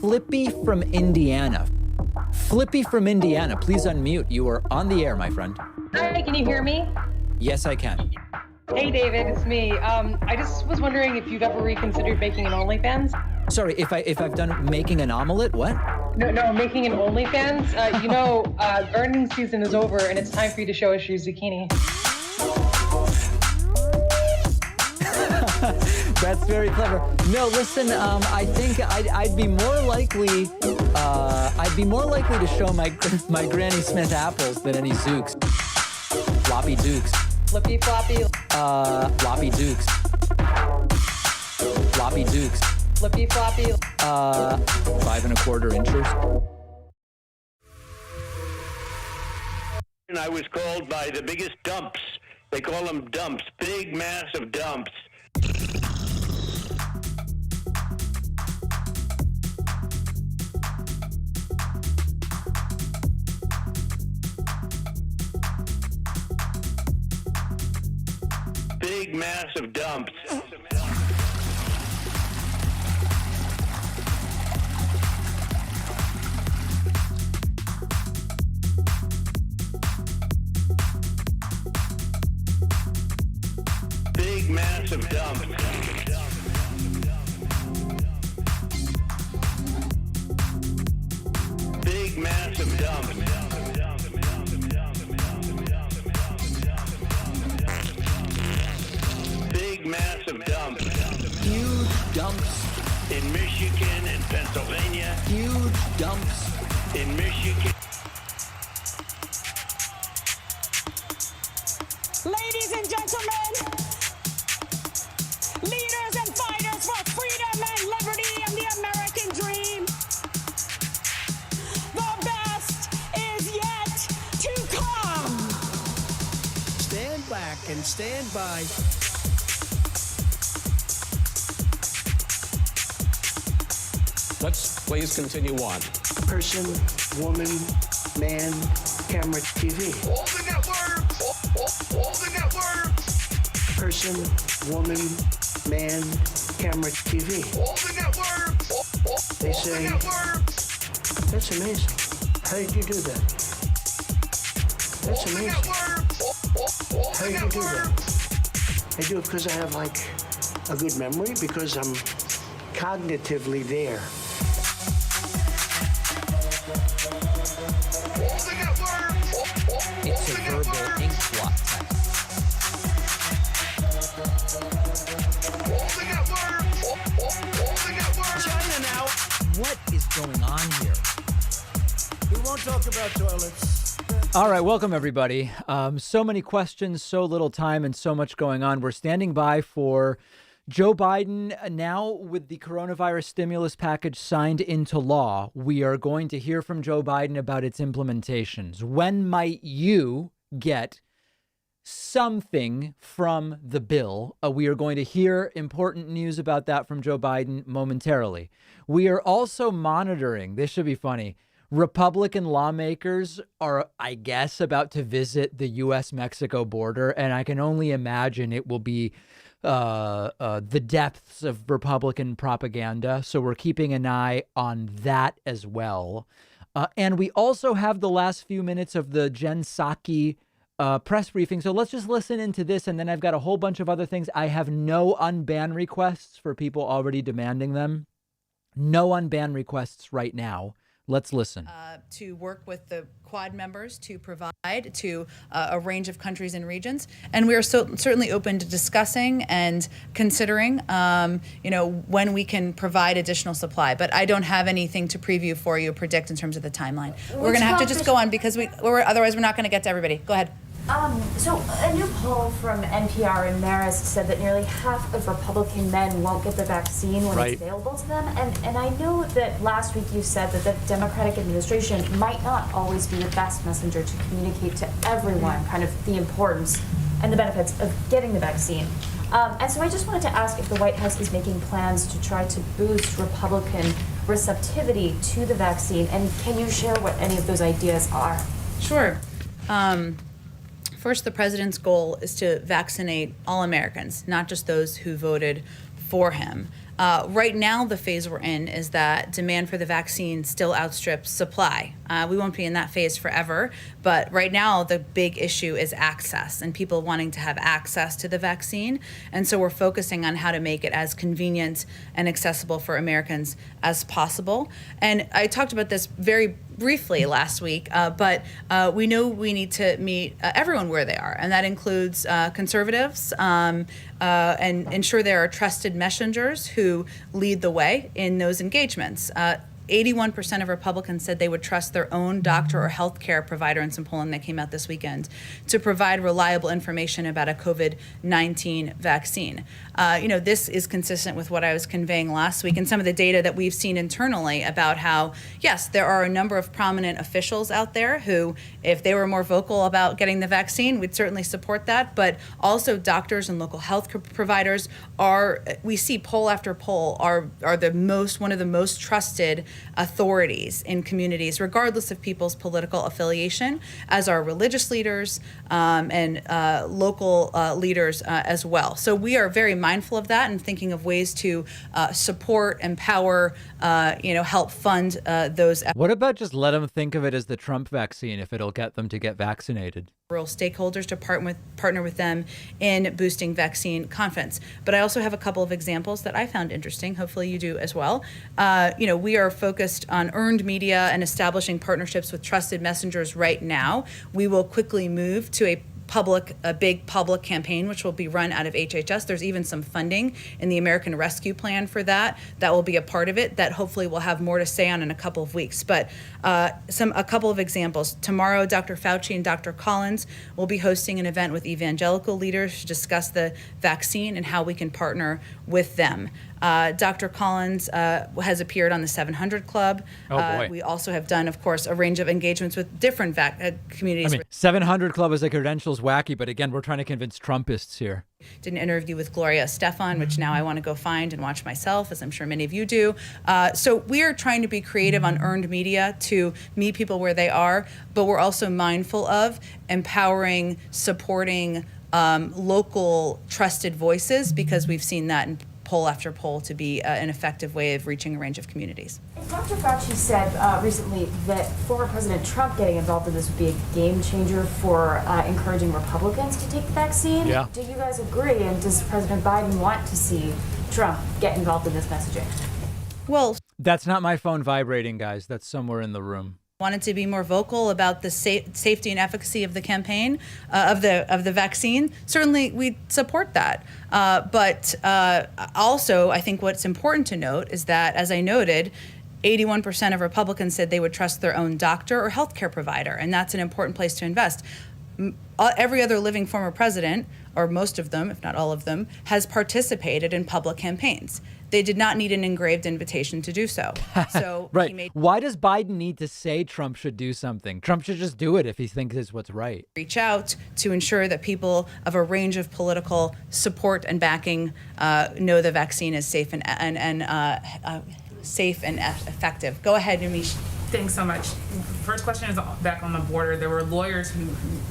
Flippy from Indiana. Flippy from Indiana, please unmute. You are on the air, my friend. Hi, can you hear me? Yes, I can. Hey, David, it's me. I just was wondering if you've ever reconsidered making an OnlyFans? Sorry, if I've done making an omelet, what? No, making an OnlyFans. Earnings season is over, and it's time for you to show us your zucchini. That's very clever. No, listen. I think I'd be more likely. I'd be more likely to show my Granny Smith apples than any Zooks. Floppy Dukes. Flippy floppy. Floppy Dukes. Floppy Dukes. Flippy floppy. 5 1/4 inches. I was called by the biggest dumps. They call them dumps, big, massive dumps. Big, massive dumps. Big, massive dumps. Big, massive dumps. Big, massive dumps. Huge dumps. In Michigan and Pennsylvania. Huge dumps. In Michigan. Ladies and gentlemen, leaders and fighters for freedom and liberty and the American dream, the best is yet to come. Stand back and stand by. Let's please continue on. Person, woman, man, camera, TV. All the networks! All the networks! Person, woman, man, camera, TV. All the networks! They say, that's amazing. How did you do that? That's amazing. How did you do that? I do it because I have like a good memory, because I'm cognitively there. It's a verbal ink blot test. China now. What is going on here? We won't talk about toilets. All right, welcome everybody. So many questions, so little time, and so much going on. We're standing by for Joe Biden. Now, with the coronavirus stimulus package signed into law, we are going to hear from Joe Biden about its implementations. When might you get something from the bill? We are going to hear important news about that from Joe Biden momentarily. We are also monitoring, this should be funny, Republican lawmakers are, I guess, about to visit the U.S.-Mexico border, and I can only imagine it will be the depths of Republican propaganda. So we're keeping an eye on that as well. And we also have the last few minutes of the Jen Psaki press briefing. So let's just listen into this, and then I've got a whole bunch of other things. I have no unban requests for people already demanding them. No unban requests right now. Let's listen. To work with the Quad members to provide to a range of countries and regions. And we are certainly open to discussing and considering, when we can provide additional supply. But I don't have anything to preview for you, predict in terms of the timeline. We're going to have to just go on because otherwise we're not going to get to everybody. Go ahead. So a new poll from NPR and Marist said that nearly half of Republican men won't get the vaccine when it's available to them. And I know that last week you said that the Democratic administration might not always be the best messenger to communicate to everyone kind of the importance and the benefits of getting the vaccine. And so I just wanted to ask if the White House is making plans to try to boost Republican receptivity to the vaccine. And can you share what any of those ideas are? Sure. First, the president's goal is to vaccinate all Americans, not just those who voted for him. Right now, the phase we're in is that demand for the vaccine still outstrips supply. We won't be in that phase forever, but right now the big issue is access and people wanting to have access to the vaccine. And so we're focusing on how to make it as convenient and accessible for Americans as possible. And I talked about this very briefly last week, but we know we need to meet everyone where they are, and that includes conservatives, and ensure there are trusted messengers who lead the way in those engagements. 81% of Republicans said they would trust their own doctor or healthcare provider in some polling that came out this weekend to provide reliable information about a COVID-19 vaccine. This is consistent with what I was conveying last week and some of the data that we've seen internally about how, yes, there are a number of prominent officials out there who, if they were more vocal about getting the vaccine, we'd certainly support that. But also doctors and local health providers we see poll after poll, are one of the most trusted authorities in communities, regardless of people's political affiliation, as are religious leaders and local leaders as well. So we are very mindful of that and thinking of ways to support, empower, help fund those. What about just let them think of it as the Trump vaccine if it'll get them to get vaccinated? Rural stakeholders to partner with them in boosting vaccine confidence. But I also have a couple of examples that I found interesting. Hopefully you do as well. We are focused on earned media and establishing partnerships with trusted messengers right now. We will quickly move to a big public campaign, which will be run out of HHS. There's even some funding in the American Rescue Plan for that. That will be a part of it that hopefully we'll have more to say on in a couple of weeks. But a couple of examples. Tomorrow, Dr. Fauci and Dr. Collins will be hosting an event with evangelical leaders to discuss the vaccine and how we can partner with them. Dr. Collins has appeared on the 700 Club. Oh, boy. We also have done, of course, a range of engagements with different communities. 700 Club is a credentials wacky, but again, we're trying to convince Trumpists here. Did an interview with Gloria Estefan, which now I want to go find and watch myself, as I'm sure many of you do. So we are trying to be creative on earned media to meet people where they are, but we're also mindful of empowering, supporting local trusted voices, because we've seen that in poll after poll to be an effective way of reaching a range of communities. Dr. Fauci said recently that former President Trump getting involved in this would be a game changer for encouraging Republicans to take the vaccine. Yeah. Do you guys agree? And does President Biden want to see Trump get involved in this messaging? Well, that's not my phone vibrating, guys. That's somewhere in the room. Wanted to be more vocal about the safety and efficacy of the campaign, of the vaccine. Certainly, we support that. But also, I think what's important to note is that, as I noted, 81% of Republicans said they would trust their own doctor or healthcare provider, and that's an important place to invest. Every other living former president, or most of them, if not all of them, has participated in public campaigns. They did not need an engraved invitation to do so. So right. Why does Biden need to say Trump should do something? Trump should just do it if he thinks it's what's right. Reach out to ensure that people of a range of political support and backing know the vaccine is safe and effective. Go ahead, Amish. Thanks so much. First question is back on the border. There were lawyers who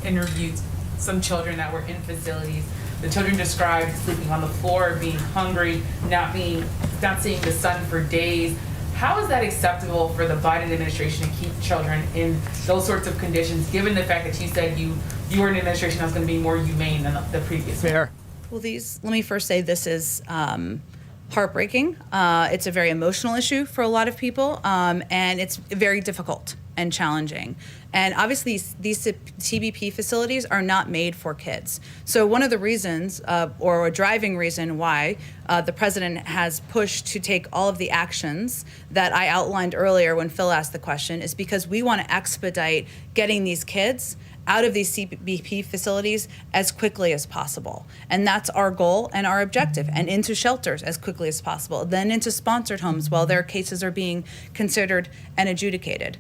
interviewed some children that were in facilities. The children described sleeping on the floor, being hungry, not seeing the sun for days. How is that acceptable for the Biden administration to keep children in those sorts of conditions, given the fact that you said you were in an administration that was going to be more humane than the previous one? Fair. Well, let me first say this is heartbreaking. It's a very emotional issue for a lot of people, and it's very difficult and challenging. And obviously, these TBP facilities are not made for kids. So one of the reasons, or a driving reason why the president has pushed to take all of the actions that I outlined earlier when Phil asked the question, is because we want to expedite getting these kids out of these CBP facilities as quickly as possible. And that's our goal and our objective, and into shelters as quickly as possible, then into sponsored homes while their cases are being considered and adjudicated.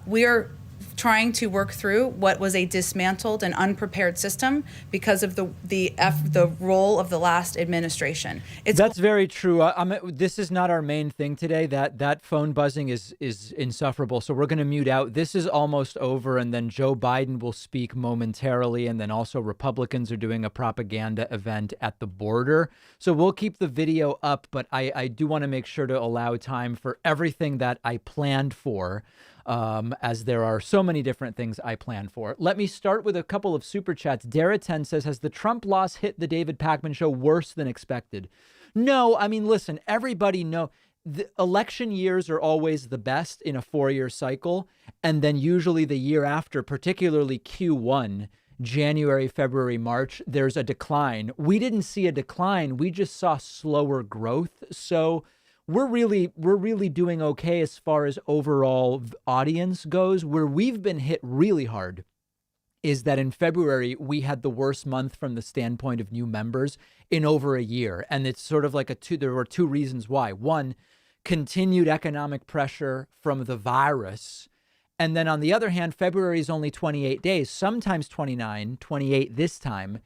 We are trying to work through what was a dismantled and unprepared system because of the role of the last administration. That's very true. This is not our main thing today. That phone buzzing is insufferable. So we're going to mute out. This is almost over, and then Joe Biden will speak momentarily, and then also Republicans are doing a propaganda event at the border. So we'll keep the video up, but I do want to make sure to allow time for everything that I planned for. As there are so many different things I plan for. Let me start with a couple of super chats. Dara10 says, has the Trump loss hit the David Pakman show worse than expected? No, I mean, listen, everybody know the election years are always the best in a 4-year cycle. And then usually the year after, particularly Q1, January, February, March, there's a decline. We didn't see a decline. We just saw slower growth. So we're really doing okay as far as overall audience goes. Where we've been hit really hard is that in February, we had the worst month from the standpoint of new members in over a year. And it's sort of like there were two reasons why. One, continued economic pressure from the virus. And then on the other hand, February is only 28 days, sometimes 29, 28 this time.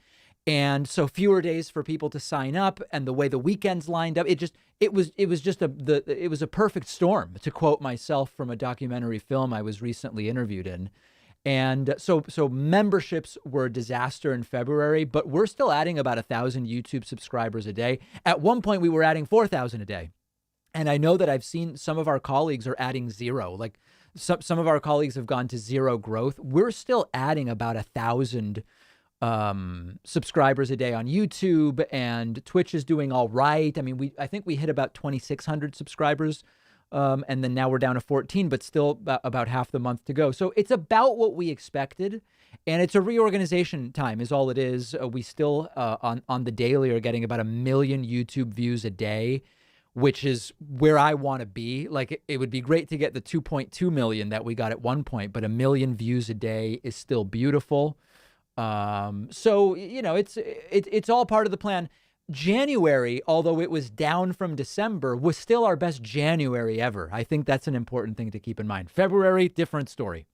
And so fewer days for people to sign up, and the way the weekends lined up, it was a perfect storm, to quote myself from a documentary film I was recently interviewed in. And so memberships were a disaster in February, but we're still adding about 1,000 YouTube subscribers a day. At one point, we were adding 4,000 a day. And I know that I've seen some of our colleagues are adding zero. Like some of our colleagues have gone to zero growth. We're still adding about 1,000 subscribers a day on YouTube, and Twitch is doing all right. I mean, I think we hit about 2,600 subscribers, and then now we're down to 14, but still about half the month to go. So it's about what we expected, and it's a reorganization time is all it is. We still on the daily are getting about 1 million YouTube views a day, which is where I want to be. Like it would be great to get the 2.2 million that we got at one point, but 1 million views a day is still beautiful. So, you know, it's all part of the plan. January, although it was down from December, was still our best January ever. I think that's an important thing to keep in mind. February, different story.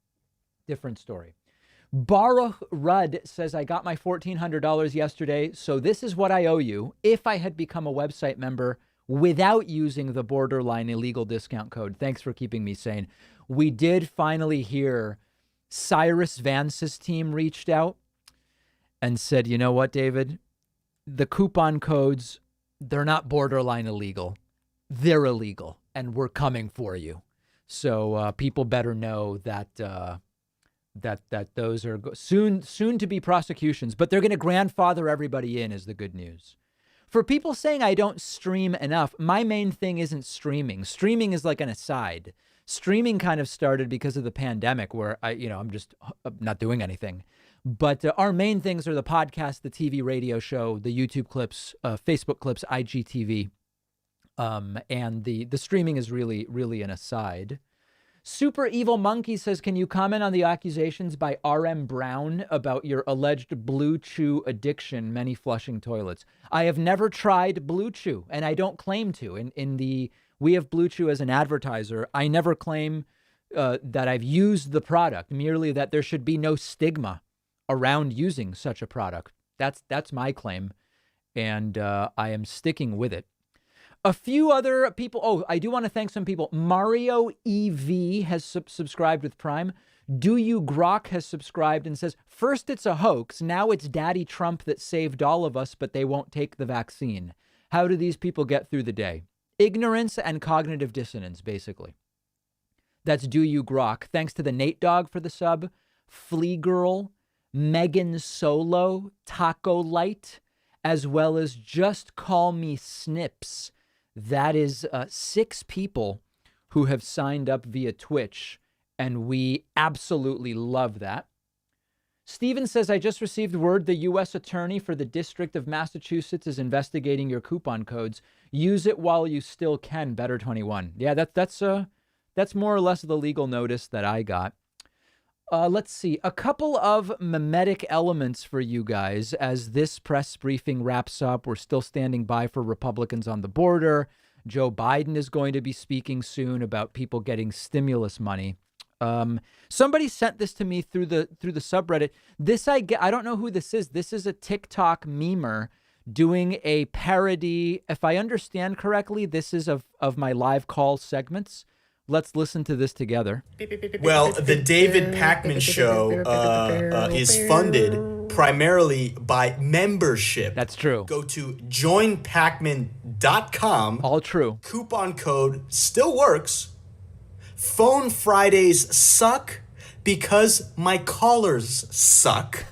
Baruch Rudd says, I got my $1,400 yesterday, so this is what I owe you if I had become a website member without using the borderline illegal discount code. Thanks for keeping me sane. We did finally hear Cyrus Vance's team reached out and said, you know what, David, the coupon codes, they're not borderline illegal. They're illegal, and we're coming for you. So people better know that that those are soon to be prosecutions, but they're going to grandfather everybody in is the good news. For people saying I don't stream enough, my main thing isn't streaming. Streaming is like an aside. Streaming kind of started because of the pandemic where I'm just not doing anything. But our main things are the podcast, the TV radio show, the YouTube clips, Facebook clips, IGTV. And the streaming is really an aside. Super Evil Monkey says, can you comment on the accusations by R.M. Brown about your alleged Blue Chew addiction, many flushing toilets? I have never tried Blue Chew, and I don't claim to. We have Blue Chew as an advertiser. I never claim that I've used the product, merely that there should be no stigma around using such a product. That's my claim, and I am sticking with it. A few other people. Oh, I do want to thank some people. Mario EV has subscribed with Prime. Do You Grok has subscribed and says, first it's a hoax. Now it's Daddy Trump that saved all of us, but they won't take the vaccine. How do these people get through the day? Ignorance and cognitive dissonance, basically. That's Do You Grok. Thanks to the Nate Dog for the sub. Flea Girl, Megan Solo, Taco Light, as well as Just Call Me Snips. That is 6 people who have signed up via Twitch, and we absolutely love that. Steven says, I just received word the U.S. attorney for the District of Massachusetts is investigating your coupon codes. Use it while you still can. Better 21. Yeah, that's more or less the legal notice that I got. Let's see. A couple of mimetic elements for you guys as this press briefing wraps up. We're still standing by for Republicans on the border. Joe Biden is going to be speaking soon about people getting stimulus money. Somebody sent this to me through the subreddit. I don't know who this is. This is a TikTok memer doing a parody. If I understand correctly, this is of my live call segments. Let's listen to this together. Well, the David Pakman Show is funded primarily by membership. That's true. Go to joinpakman.com. All true. Coupon code still works. Phone Fridays suck because my callers suck.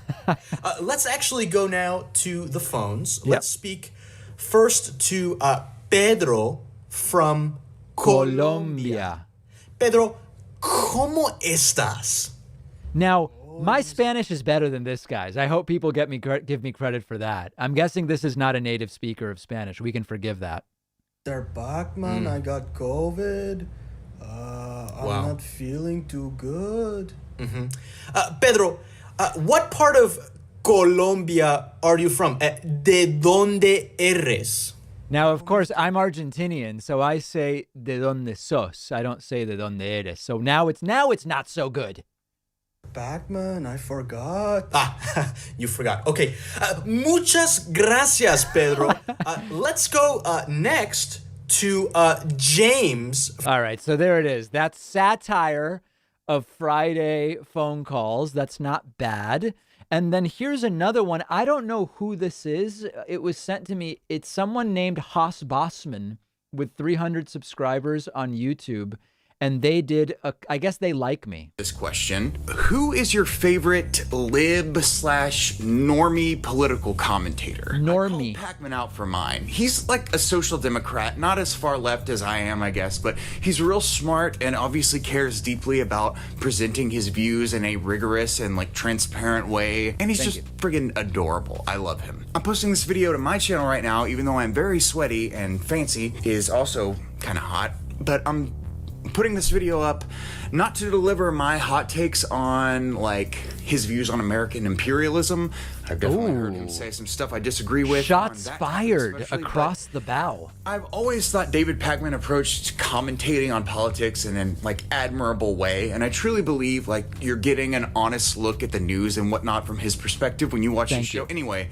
Let's actually go now to the phones. Let's speak first to Pedro from Colombia. Pedro, ¿cómo estás? Now, my Spanish is better than this guy's. I hope people give me credit for that. I'm guessing this is not a native speaker of Spanish. We can forgive that. They're back, man. I got COVID. I'm not feeling too good. Pedro, what part of Colombia are you from? ¿De dónde eres? Now, of course, I'm Argentinian, so I say de donde sos. I don't say de donde eres. So now it's not so good. Batman, I forgot. You forgot. Okay. Muchas gracias, Pedro. Let's go next to James. All right, so there it is. That's satire of Friday phone calls. That's not bad. And then here's another one. I don't know who this is. It was sent to me. It's someone named Haas Bossman with 300 subscribers on YouTube. And they did, I guess they like me. This question, who is your favorite lib/normie political commentator? Normie. I called Pakman out for mine. He's like a social democrat, not as far left as I am, I guess, but he's real smart and obviously cares deeply about presenting his views in a rigorous and like transparent way. And he's just friggin' adorable. I love him. I'm posting this video to my channel right now, even though I'm very sweaty and fancy, is also kind of hot, but I'm putting this video up not to deliver my hot takes on like his views on American imperialism. I've definitely heard him say some stuff I disagree with. Shots fired across the bow. I've always thought David Pakman approached commentating on politics in an like admirable way, and I truly believe like you're getting an honest look at the news and whatnot from his perspective when you watch the show. Anyway,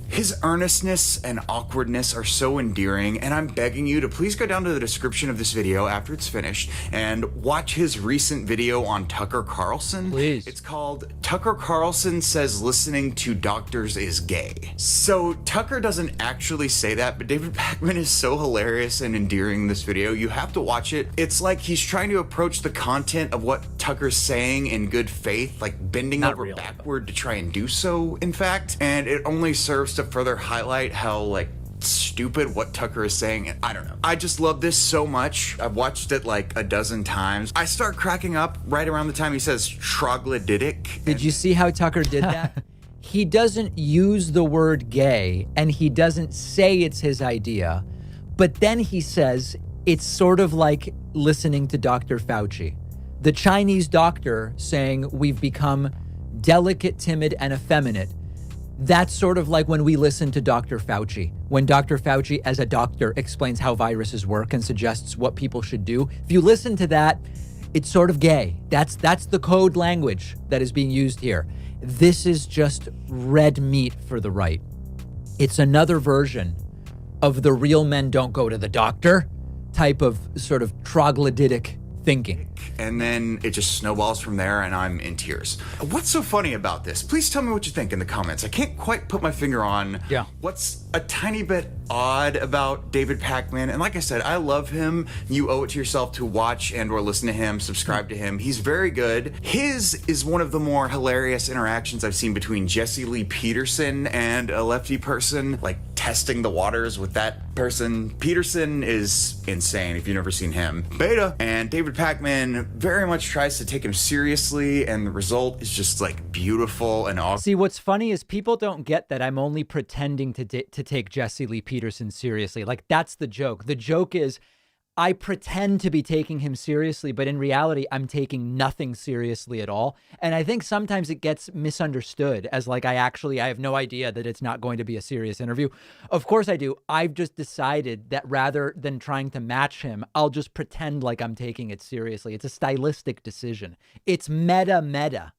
his earnestness and awkwardness are so endearing, and I'm begging you to please go down to the description of this video after it's finished and watch his recent video on Tucker Carlson. Please. It's called Tucker Carlson Says Listening to Doctors is Gay. So Tucker doesn't actually say that, but David Pakman is so hilarious and endearing in this video. You have to watch it. It's like he's trying to approach the content of what Tucker's saying in good faith, like bending over backward to try and do so, in fact, and it only serves to further highlight how like stupid what Tucker is saying. I don't know. I just love this so much. I've watched it like a dozen times. I start cracking up right around the time he says troglodytic. Did you see how Tucker did that? He doesn't use the word gay, and he doesn't say it's his idea, but then he says it's sort of like listening to Dr. Fauci, the Chinese doctor saying we've become delicate, timid, and effeminate. That's sort of like when we listen to Dr. Fauci, when Dr. Fauci as a doctor explains how viruses work and suggests what people should do. If you listen to that, it's sort of gay. That's the code language that is being used here. This is just red meat for the right. It's another version of the real men don't go to the doctor type of sort of troglodytic thinking. And then it just snowballs from there, and I'm in tears. What's so funny about this? Please tell me what you think in the comments. I can't quite put my finger on what's a tiny bit odd about David Pakman. And like I said, I love him. You owe it to yourself to watch and or listen to him, subscribe to him. He's very good. His is one of the more hilarious interactions I've seen between Jesse Lee Peterson and a lefty person, like testing the waters with that person. Peterson is insane if you've never seen him. Beta. And David Pakman very much tries to take him seriously, and the result is just like beautiful and awesome. See, what's funny is people don't get that I'm only pretending to take Jesse Lee Peterson seriously. Like, that's the joke. The joke is I pretend to be taking him seriously, but in reality, I'm taking nothing seriously at all. And I think sometimes it gets misunderstood as like, I have no idea that it's not going to be a serious interview. Of course I do. I've just decided that rather than trying to match him, I'll just pretend like I'm taking it seriously. It's a stylistic decision. It's meta.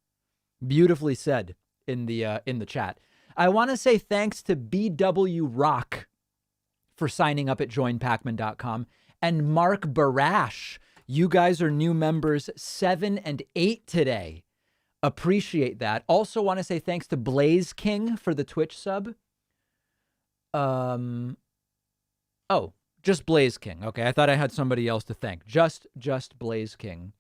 Beautifully said in the chat. I want to say thanks to BW Rock for signing up at joinpacman.com. And Mark Barash, you guys are new members 7 and 8 today. Appreciate that. Also want to say thanks to Blaze King for the Twitch sub. Just Blaze King. Okay, I thought I had somebody else to thank. Just Blaze King.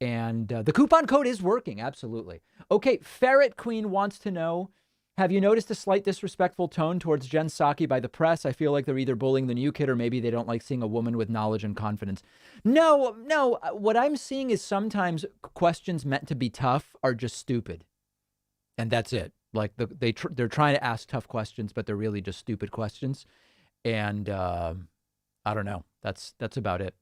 And the coupon code is working, absolutely. Okay, Ferret Queen wants to know, have you noticed a slight disrespectful tone towards Jen Psaki by the press? I feel like they're either bullying the new kid or maybe they don't like seeing a woman with knowledge and confidence. No. What I'm seeing is sometimes questions meant to be tough are just stupid. And that's it. Like they're trying to ask tough questions, but they're really just stupid questions. And I don't know. That's about it.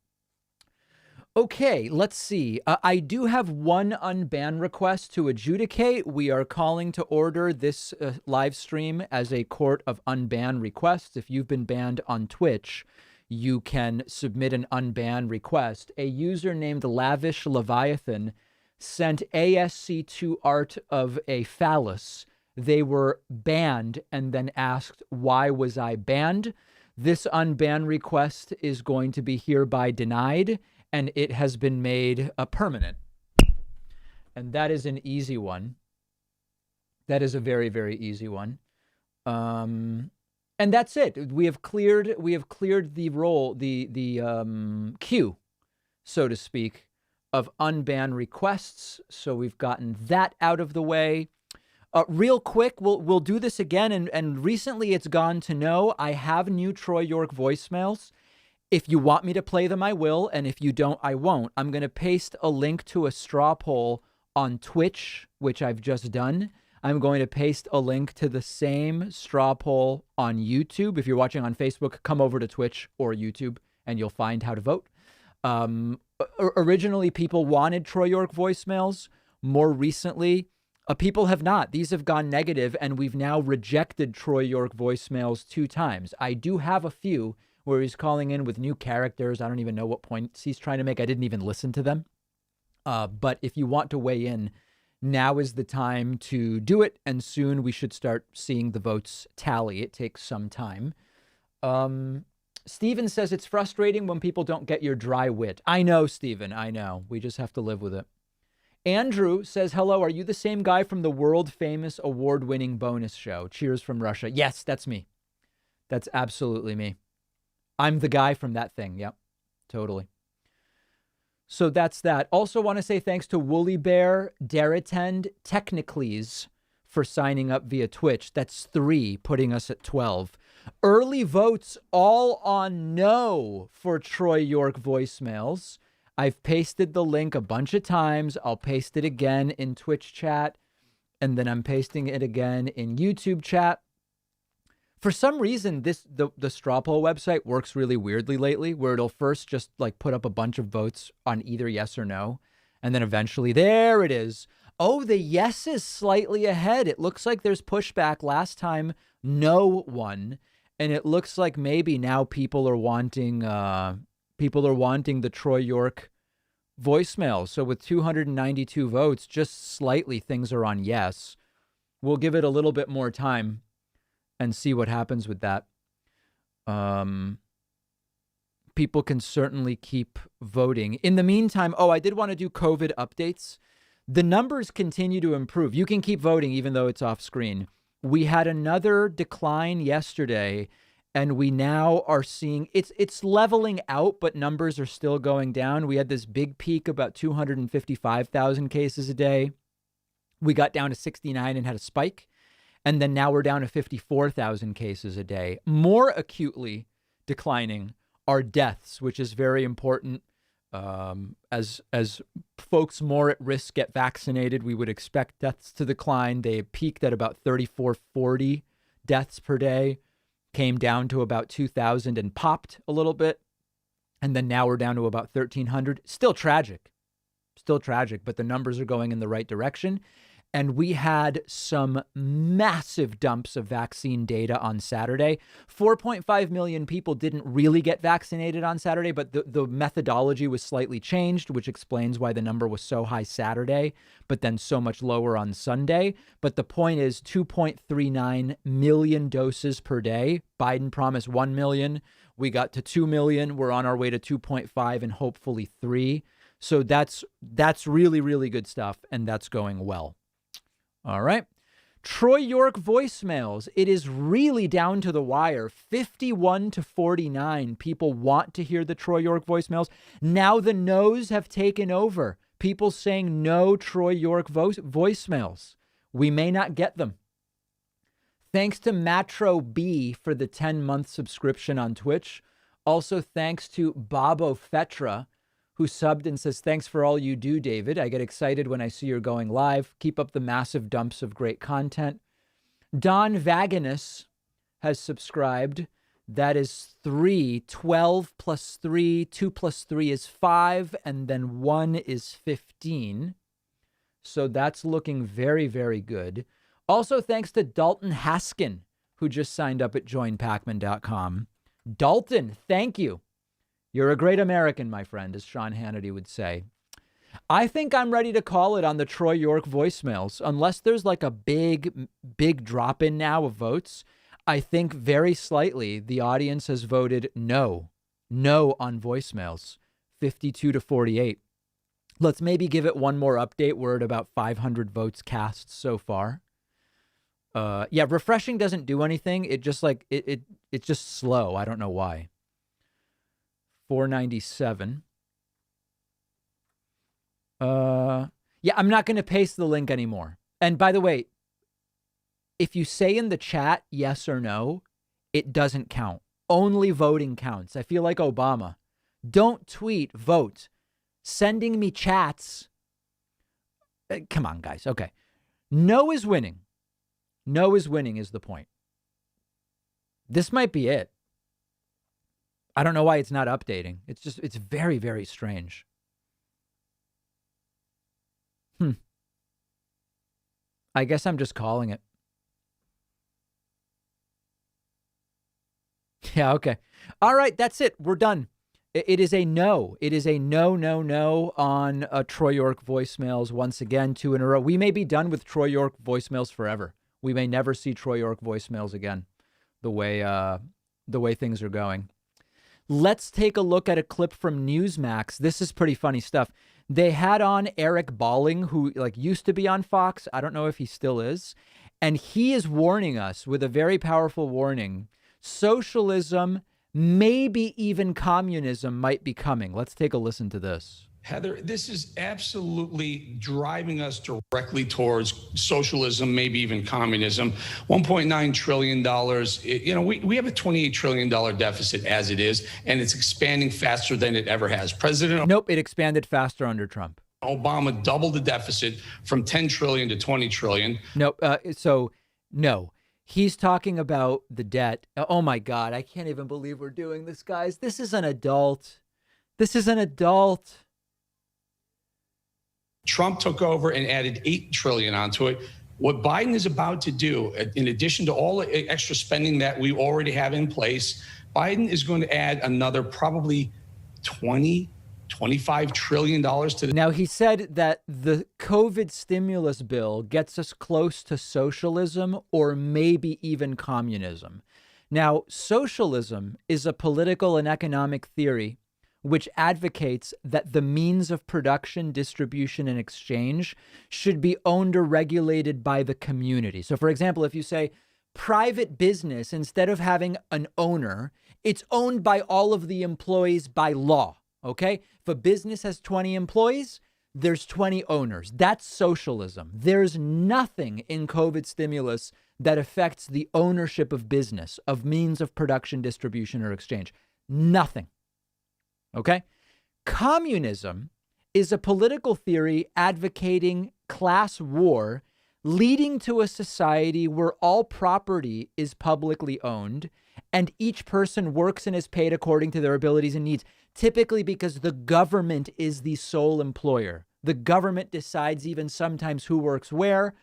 Okay, let's see. I do have one unban request to adjudicate. We are calling to order this live stream as a court of unban requests. If you've been banned on Twitch, you can submit an unban request. A user named Lavish Leviathan sent ASC2 art of a phallus. They were banned and then asked, why was I banned? This unban request is going to be hereby denied, and it has been made permanent. And that is an easy one. That is a very, very easy one. And that's it. We have cleared the queue, so to speak, of unban requests. So we've gotten that out of the way. Real quick, we'll do this again. And recently it's gone to no. I have new Troy York voicemails. If you want me to play them, I will. And if you don't, I won't. I'm going to paste a link to a straw poll on Twitch, which I've just done. I'm going to paste a link to the same straw poll on YouTube. If you're watching on Facebook, come over to Twitch or YouTube and you'll find how to vote. Originally, people wanted Troy York voicemails. More recently, people have not. These have gone negative, and we've now rejected Troy York voicemails 2 times. I do have a few where he's calling in with new characters. I don't even know what points he's trying to make. I didn't even listen to them. But if you want to weigh in, now is the time to do it, and soon we should start seeing the votes tally. It takes some time. Steven says it's frustrating when people don't get your dry wit. I know, Steven, I know. We just have to live with it. Andrew says, hello, are you the same guy from the world-famous award-winning bonus show? Cheers from Russia. Yes, that's me. That's absolutely me. I'm the guy from that thing. Yep, totally. So that's that. Also want to say thanks to Woolly Bear, Deritend, Technicles for signing up via Twitch. That's 3, putting us at 12. Early votes all on no for Troy York voicemails. I've pasted the link a bunch of times. I'll paste it again in Twitch chat, and then I'm pasting it again in YouTube chat. For some reason, the straw poll website works really weirdly lately, where it'll first just like put up a bunch of votes on either yes or no, and then eventually there it is. Oh, the yes is slightly ahead. It looks like there's pushback. Last time, no won, and it looks like maybe now people are wanting the Troy York voicemail. So with 292 votes, just slightly things are on yes. We'll give it a little bit more time and see what happens with that. People can certainly keep voting. In the meantime, I did want to do COVID updates. The numbers continue to improve. You can keep voting even though it's off screen. We had another decline yesterday, and we now are seeing it's leveling out, but numbers are still going down. We had this big peak, about 255,000 cases a day. We got down to 69 and had a spike. And then now we're down to 54,000 cases a day. More acutely declining are deaths, which is very important. As folks more at risk get vaccinated, we would expect deaths to decline. They peaked at about 3,440 deaths per day, came down to about 2,000 and popped a little bit. And then now we're down to about 1,300. Still tragic, but the numbers are going in the right direction. And we had some massive dumps of vaccine data on Saturday. 4.5 million people didn't really get vaccinated on Saturday, but the methodology was slightly changed, which explains why the number was so high Saturday, but then so much lower on Sunday. But the point is 2.39 million doses per day. Biden promised 1 million. We got to 2 million. We're on our way to 2.5 and hopefully 3. So that's really, really good stuff. And that's going well. All right. Troy York voicemails. It is really down to the wire. 51 to 49. People want to hear the Troy York voicemails. Now the no's have taken over. People saying no Troy York voicemails. We may not get them. Thanks to Matro B for the 10-month subscription on Twitch. Also thanks to Bobo Fetra, who subbed and says, thanks for all you do, David. I get excited when I see you're going live. Keep up the massive dumps of great content. Don Vaganus has subscribed. That is 3. 12 plus 3. 2 plus 3 is 5. And then 1 is 15. So that's looking very, very good. Also, thanks to Dalton Haskin, who just signed up at joinpacman.com. Dalton, thank you. You're a great American, my friend, as Sean Hannity would say. I think I'm ready to call it on the Troy York voicemails. Unless there's like a big drop in now of votes, I think very slightly the audience has voted no on voicemails, 52 to 48. Let's maybe give it one more update. We're at about 500 votes cast so far. Yeah, refreshing doesn't do anything. It just like it's just slow. I don't know why. 497. Yeah, I'm not going to paste the link anymore. And by the way, if you say in the chat yes or no, it doesn't count. Only voting counts. I feel like Obama. Don't tweet, vote. Sending me chats. Come on, guys. Okay. No is winning. No is winning is the point. This might be it. I don't know why it's not updating. It's very, very strange. I guess I'm just calling it. Yeah, okay. All right, that's it. We're done. It is a no. It is a no on Troy York voicemails once again, 2 in a row. We may be done with Troy York voicemails forever. We may never see Troy York voicemails again, the way things are going. Let's take a look at a clip from Newsmax. This is pretty funny stuff. They had on Eric Balling, who used to be on Fox. I don't know if he still is. And he is warning us with a very powerful warning. Socialism, maybe even communism might be coming. Let's take a listen to this. Heather, this is absolutely driving us directly towards socialism, maybe even communism. $1.9 trillion. We have a $28 trillion deficit as it is, and it's expanding faster than it ever has. Nope, it expanded faster under Trump. Obama doubled the deficit from 10 trillion to 20 trillion. No, no. He's talking about the debt. Oh, my God. I can't even believe we're doing this, guys. This is an adult. Trump took over and added 8 trillion onto it. What Biden is about to do, in addition to all the extra spending that we already have in place, Biden is going to add another probably $25 trillion to the. Now, he said that the COVID stimulus bill gets us close to socialism or maybe even communism. Now, socialism is a political and economic theory which advocates that the means of production, distribution, and exchange should be owned or regulated by the community. So, for example, if you say private business, instead of having an owner, it's owned by all of the employees by law, okay? If a business has 20 employees, there's 20 owners. That's socialism. There's nothing in COVID stimulus that affects the ownership of business, of means of production, distribution, or exchange. Nothing. Okay. Communism is a political theory advocating class war, leading to a society where all property is publicly owned and each person works and is paid according to their abilities and needs, typically because the government is the sole employer. The government decides even sometimes who works where,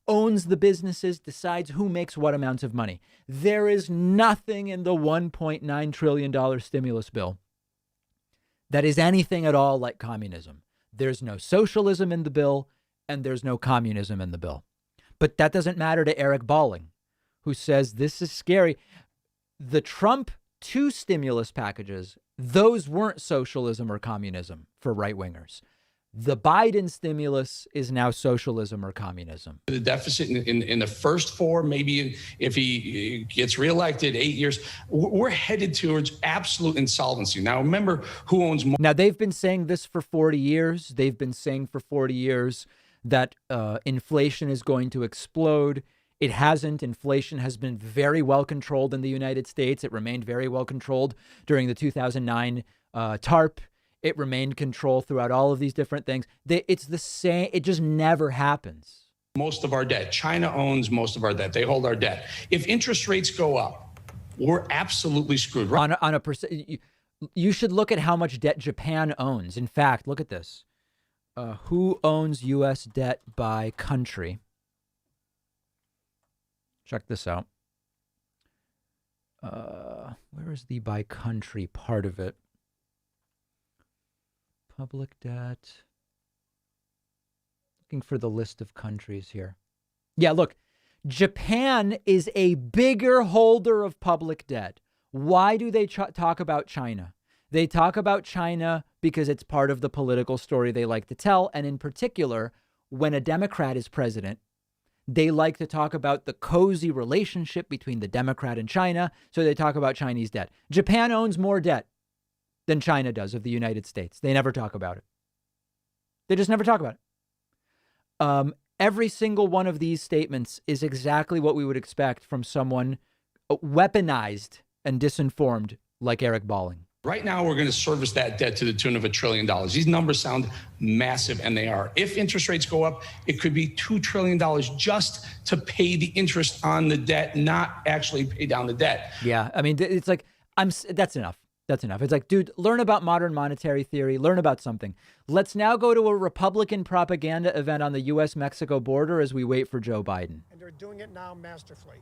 owns the businesses, decides who makes what amounts of money. There is nothing in the $1.9 trillion stimulus bill that is anything at all like communism. There's no socialism in the bill, and there's no communism in the bill. But that doesn't matter to Eric Bolling, who says this is scary. The Trump 2 stimulus packages, those weren't socialism or communism for right-wingers. The Biden stimulus is now socialism or communism. The deficit in the first 4, maybe if he gets reelected 8 years, we're headed towards absolute insolvency. Now, remember who owns more. Now, they've been saying this for 40 years. They've been saying for 40 years that inflation is going to explode. It hasn't. Inflation has been very well controlled in the United States. It remained very well controlled during the 2009 TARP. It remained controlled throughout all of these different things. It's the same. It just never happens. Most of our debt. China owns most of our debt. They hold our debt. If interest rates go up, we're absolutely screwed. On a percent, you should look at how much debt Japan owns. In fact, look at this. Who owns U.S. debt by country? Check this out. Where is the by country part of it? Public debt. Looking for the list of countries here. Yeah, look, Japan is a bigger holder of public debt. Why do they talk about China? They talk about China because it's part of the political story they like to tell. And in particular, when a Democrat is president, they like to talk about the cozy relationship between the Democrat and China. So they talk about Chinese debt. Japan owns more debt than China does of the United States. They never talk about it. They just never talk about it. Every single one of these statements is exactly what we would expect from someone weaponized and disinformed like Eric Bolling. Right now, we're going to service that debt to the tune of $1 trillion. These numbers sound massive, and they are. If interest rates go up, it could be $2 trillion just to pay the interest on the debt, not actually pay down the debt. Yeah, I mean, it's like, that's enough. That's enough. It's like, dude, learn about modern monetary theory, learn about something. Let's now go to a Republican propaganda event on the U.S.-Mexico border as we wait for Joe Biden. And they're doing it now masterfully.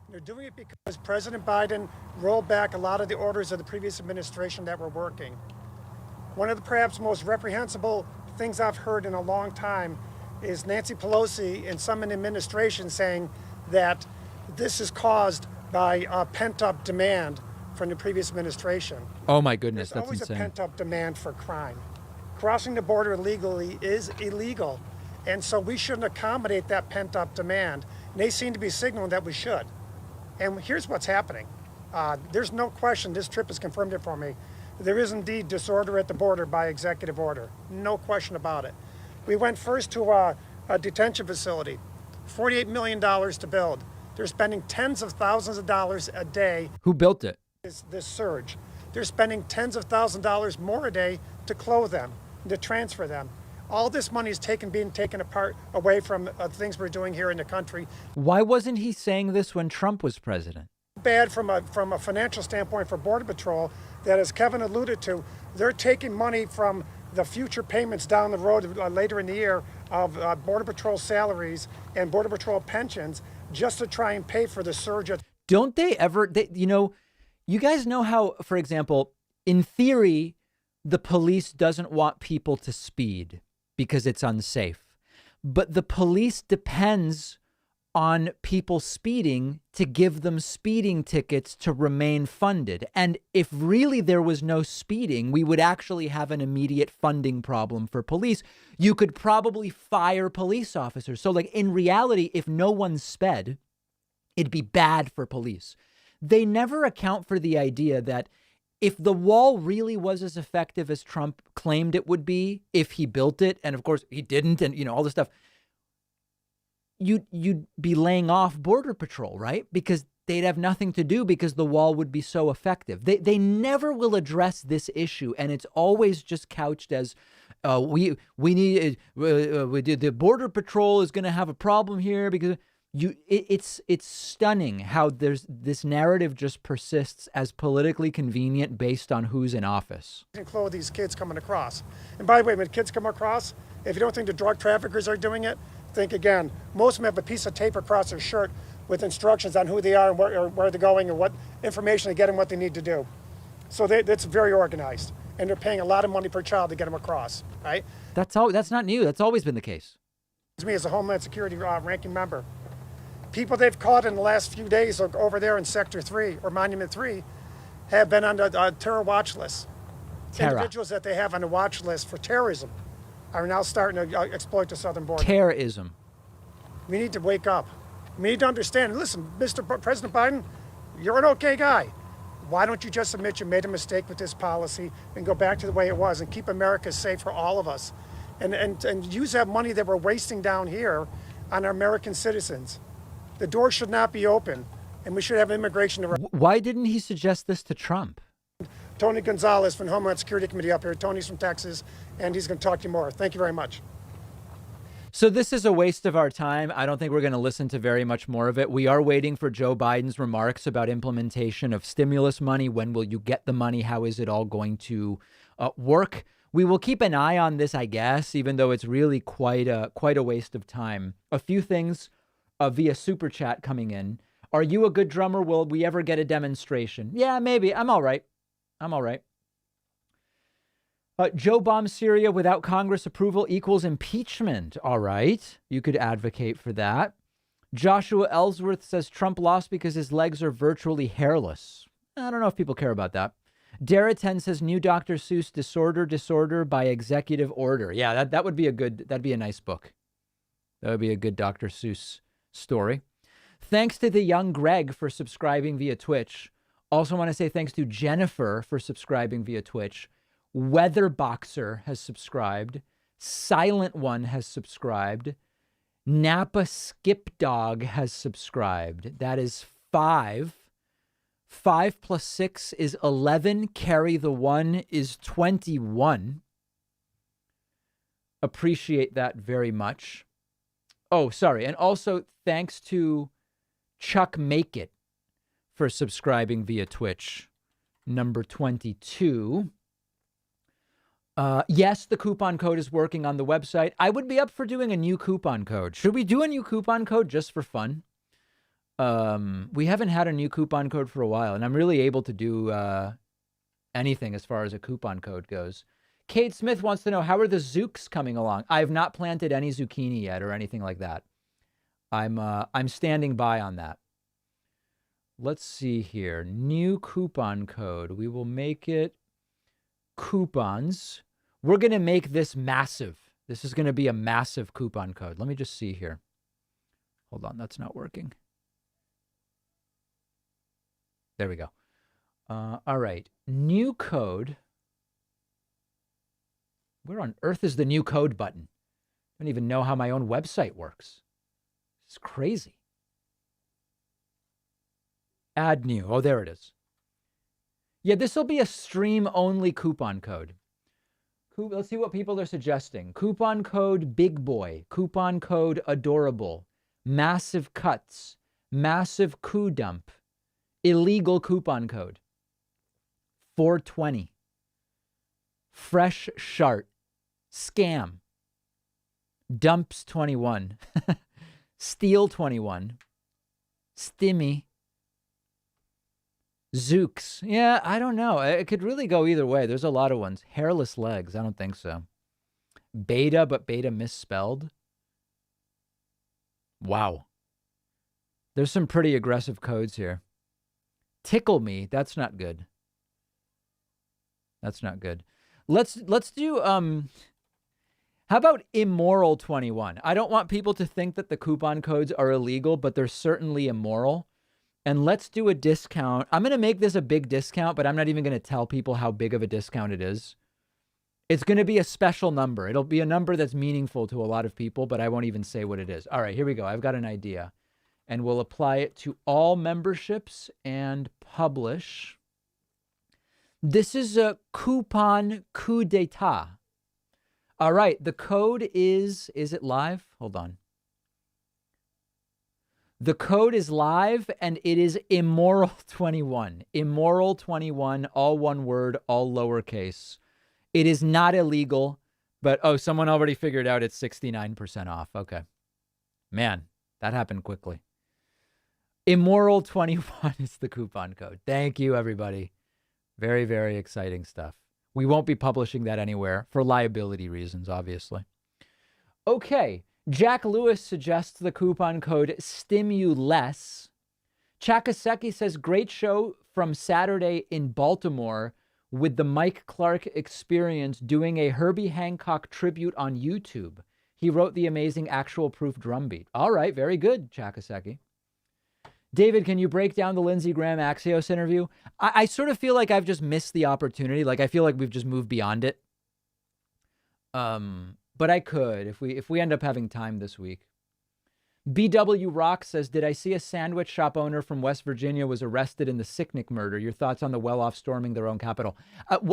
They're doing it because President Biden rolled back a lot of the orders of the previous administration that were working. One of the perhaps most reprehensible things I've heard in a long time is Nancy Pelosi and some in the administration saying that this is caused by pent-up demand from the previous administration. Oh my goodness, There's that's always insane. a pent-up demand for crime. Crossing the border illegally is illegal, and so we shouldn't accommodate that pent-up demand. And they seem to be signaling that we should. And here's what's happening. There's no question, this trip has confirmed it for me. There is indeed disorder at the border by executive order. No question about it. We went first to a detention facility, $48 million to build. They're spending tens of thousands of dollars a day. Who built it? This surge. They're spending tens of thousands of dollars more a day to clothe them, to transfer them. All this money is being taken apart away from things we're doing here in the country. Why wasn't he saying this when Trump was president? Bad from a financial standpoint for Border Patrol that, as Kevin alluded to, they're taking money from the future payments down the road later in the year of Border Patrol salaries and Border Patrol pensions just to try and pay for the surge. Don't they ever, you guys know how, for example, in theory, the police doesn't want people to speed because it's unsafe. But the police depends on people speeding to give them speeding tickets to remain funded. And if really there was no speeding, we would actually have an immediate funding problem for police. You could probably fire police officers. So like in reality, if no one sped, it'd be bad for police. They never account for the idea that if the wall really was as effective as Trump claimed it would be, if he built it, and of course he didn't, and all this stuff, you'd be laying off Border Patrol, right? Because they'd have nothing to do because the wall would be so effective. They never will address this issue, and it's always just couched as we need the Border Patrol is going to have a problem here because It's stunning how there's this narrative just persists as politically convenient based on who's in office. Clothe these kids coming across. And by the way, when kids come across, if you don't think the drug traffickers are doing it, think again. Most of them have a piece of tape across their shirt with instructions on who they are and where they're going and what information to get and what they need to do. So that's very organized. And they're paying a lot of money per child to get them across, right? That's not new. That's always been the case. Me as a Homeland Security ranking member, people they've caught in the last few days over there in Sector 3 or Monument 3 have been on the terror watch list. Individuals that they have on the watch list for terrorism are now starting to exploit the southern border. Terrorism. We need to wake up. We need to understand. Listen, Mr. President Biden, you're an okay guy. Why don't you just admit you made a mistake with this policy and go back to the way it was and keep America safe for all of us? And use that money that we're wasting down here on our American citizens. The door should not be open, and we should have immigration. Why didn't he suggest this to Trump? Tony Gonzalez from the Homeland Security Committee up here. Tony's from Texas, and he's going to talk to you more. Thank you very much. So this is a waste of our time. I don't think we're going to listen to very much more of it. We are waiting for Joe Biden's remarks about implementation of stimulus money. When will you get the money? How is it all going to work? We will keep an eye on this, I guess, even though it's really quite a waste of time. A few things via Super Chat coming in. Are you a good drummer? Will we ever get a demonstration? Yeah, maybe. I'm all right. Joe bombs Syria without Congress approval equals impeachment. All right. You could advocate for that. Joshua Ellsworth says Trump lost because his legs are virtually hairless. I don't know if people care about that. Dara 10 says new Dr. Seuss disorder by executive order. Yeah, that'd be a nice book. That would be a good Dr. Seuss story. Thanks to the young Greg for subscribing via Twitch. Also want to say thanks to Jennifer for subscribing via Twitch. Weatherboxer has subscribed. Silent One has subscribed. Napa Skip Dog has subscribed. That is 5. 5 plus 6 is 11. Carry the 1 is 21. Appreciate that very much. Oh, sorry. And also thanks to Chuck Make It for subscribing via Twitch. Number 22. Yes, the coupon code is working on the website. I would be up for doing a new coupon code. Should we do a new coupon code just for fun? We haven't had a new coupon code for a while, and I'm really able to do anything as far as a coupon code goes. Kate Smith wants to know, how are the zooks coming along? I have not planted any zucchini yet or anything like that. I'm standing by on that. Let's see here. New coupon code. We will make it coupons. We're going to make this massive. This is going to be a massive coupon code. Let me just see here. Hold on. That's not working. There we go. All right. New code. Where on earth is the new code button? I don't even know how my own website works. It's crazy. Add new. Oh, there it is. Yeah, this will be a stream-only coupon code. Let's see what people are suggesting. Coupon code Big Boy. Coupon code Adorable. Massive Cuts. Massive Coup Dump. Illegal coupon code. 420. Fresh Shart. Scam. Dumps 21. Steal 21. Stimmy. Zooks. Yeah, I don't know. It could really go either way. There's a lot of ones. Hairless legs. I don't think so. Beta, but beta misspelled. Wow. There's some pretty aggressive codes here. Tickle me. That's not good. That's not good. Let's do how about immoral 21? I don't want people to think that the coupon codes are illegal, but they're certainly immoral. And let's do a discount. I'm going to make this a big discount, but I'm not even going to tell people how big of a discount it is. It's going to be a special number. It'll be a number that's meaningful to a lot of people, but I won't even say what it is. All right, here we go. I've got an idea. And we'll apply it to all memberships and publish. This is a coupon coup d'etat. All right, the code is it live? Hold on. The code is live, and it is immoral21. Immoral21, all one word, all lowercase. It is not illegal, but, oh, someone already figured out it's 69% off. Okay. Man, that happened quickly. Immoral21 is the coupon code. Thank you, everybody. Very, very exciting stuff. We won't be publishing that anywhere for liability reasons, obviously. Okay. Jack Lewis suggests the coupon code STIMULESS. Chakaseki says, great show from Saturday in Baltimore with the Mike Clark Experience doing a Herbie Hancock tribute on YouTube. He wrote the amazing Actual Proof drumbeat. All right, very good, Chakaseki. David, can you break down the Lindsey Graham Axios interview? I sort of feel like I've just missed the opportunity. Like, I feel like we've just moved beyond it. But I could if we end up having time this week. BW Rock says, did I see a sandwich shop owner from West Virginia was arrested in the Sicknick murder? Your thoughts on the well-off storming their own capital?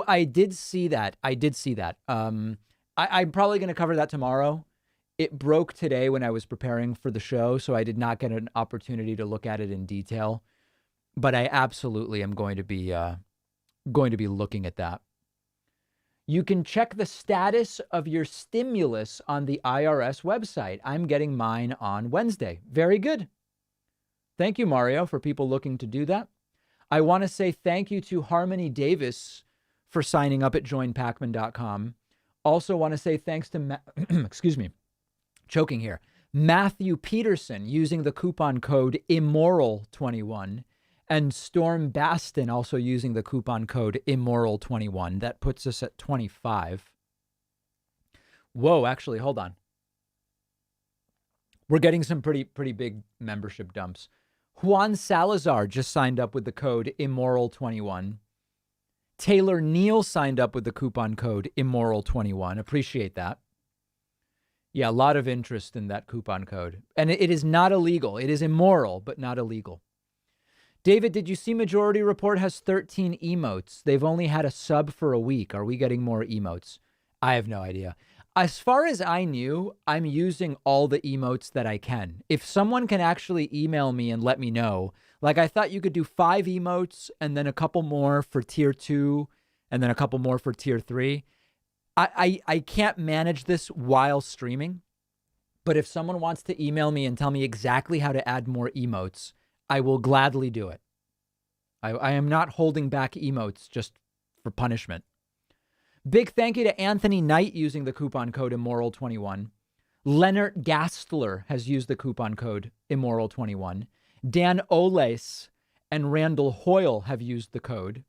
I did see that. I'm probably going to cover that tomorrow. It broke today when I was preparing for the show, so I did not get an opportunity to look at it in detail. But I absolutely am going to be looking at that. You can check the status of your stimulus on the IRS website. I'm getting mine on Wednesday. Very good. Thank you, Mario, for people looking to do that. I want to say thank you to Harmony Davis for signing up at joinpacman.com. Also want to say thanks to, excuse me, choking here, Matthew Peterson using the coupon code immoral21. And Storm Baston also using the coupon code immoral21. That puts us at 25. Whoa, actually, hold on. We're getting some pretty big membership dumps. Juan Salazar just signed up with the code immoral21. Taylor Neal signed up with the coupon code immoral21. Appreciate that. Yeah, a lot of interest in that coupon code. And it is not illegal. It is immoral, but not illegal. David, did you see Majority Report has 13 emotes? They've only had a sub for a week. Are we getting more emotes? I have no idea. As far as I knew, I'm using all the emotes that I can. If someone can actually email me and let me know, like I thought you could do 5 emotes and then a couple more for tier 2 and then a couple more for tier 3. I can't manage this while streaming, but if someone wants to email me and tell me exactly how to add more emotes, I will gladly do it. I am not holding back emotes just for punishment. Big thank you to Anthony Knight using the coupon code immoral21. Leonard Gastler has used the coupon code immoral21. Dan Oles and Randall Hoyle have used the code.